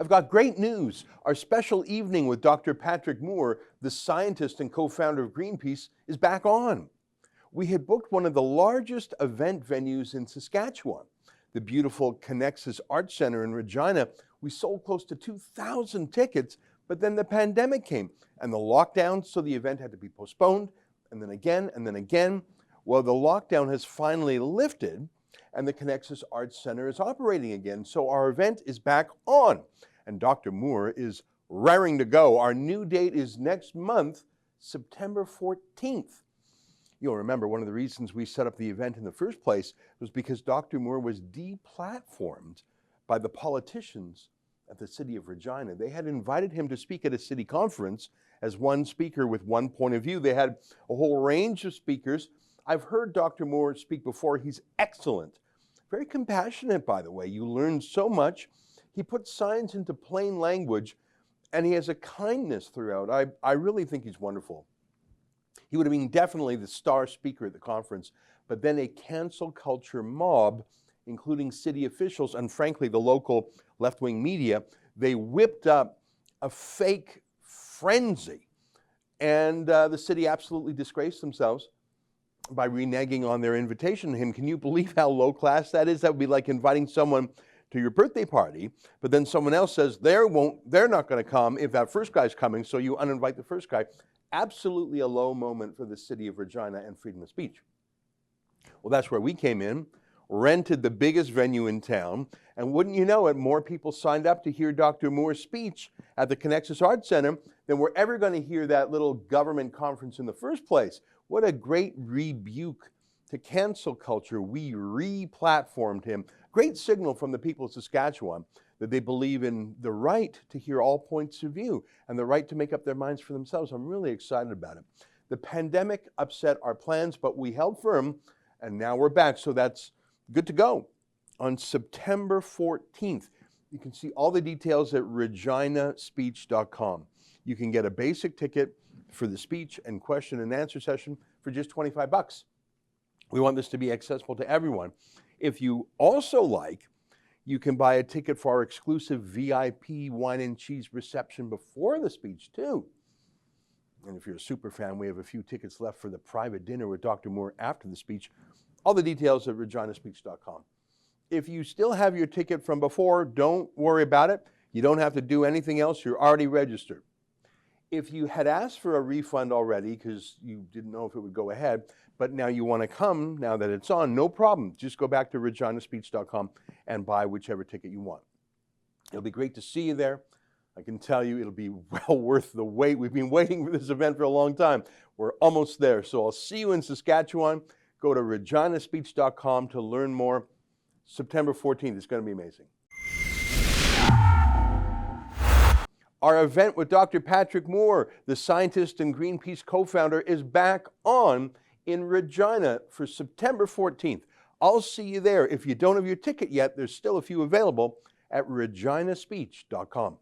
I've got great news. Our special evening with Dr. Patrick Moore, the scientist and co-founder of Greenpeace, is back on. We had booked one of the largest event venues in Saskatchewan, the beautiful Connexus Arts Center in Regina. We sold close to 2,000 tickets, but then the pandemic came and the lockdown, so the event had to be postponed, and then again, and then again. Well, the lockdown has finally lifted, and the Connexus Arts Center is operating again, so our event is back on. And Dr. Moore is raring to go. Our new date is next month, September 14th. You'll remember one of the reasons we set up the event in the first place was because Dr. Moore was deplatformed by the politicians at the city of Regina. They had invited him to speak at a city conference as one speaker with one point of view. They had a whole range of speakers. I've heard Dr. Moore speak before. He's excellent. Very compassionate, by the way. You learn so much. He puts science into plain language, and he has a kindness throughout. I really think he's wonderful. He would have been definitely the star speaker at the conference, but then a cancel culture mob, including city officials and frankly the local left-wing media, they whipped up a fake frenzy. And the city absolutely disgraced themselves by reneging on their invitation to him. Can you believe how low class that is? That would be like inviting someone to your birthday party, but then someone else says they're not going to come if that first guy's coming, so you uninvite the first guy. Absolutely a low moment for the city of Regina and freedom of speech. Well, that's where we came in, rented the biggest venue in town, and wouldn't you know it, more people signed up to hear Dr. Moore's speech at the Connexus Arts Center than were ever going to hear that little government conference in the first place. What a great rebuke to cancel culture. We re-platformed him. Great signal from the people of Saskatchewan that they believe in the right to hear all points of view and the right to make up their minds for themselves. I'm really excited about it. The pandemic upset our plans, but we held firm, and now we're back, so that's good to go. On September 14th, you can see all the details at reginaspeech.com. You can get a basic ticket for the speech and question and answer session for just $25. We want this to be accessible to everyone. If you also like, you can buy a ticket for our exclusive VIP wine and cheese reception before the speech too. And if you're a super fan, we have a few tickets left for the private dinner with Dr. Moore after the speech. All the details at reginaspeech.com. If you still have your ticket from before, don't worry about it. You don't have to do anything else. You're already registered. If you had asked for a refund already because you didn't know if it would go ahead, but now you want to come now that it's on, no problem. Just go back to reginaspeech.com and buy whichever ticket you want. It'll be great to see you there. I can tell you it'll be well worth the wait. We've been waiting for this event for a long time. We're almost there. So I'll see you in Saskatchewan. Go to reginaspeech.com to learn more. September 14th is going to be amazing. Our event with Dr. Patrick Moore, the scientist and Greenpeace co-founder, is back on in Regina for September 14th. I'll see you there. If you don't have your ticket yet, there's still a few available at reginaspeech.com.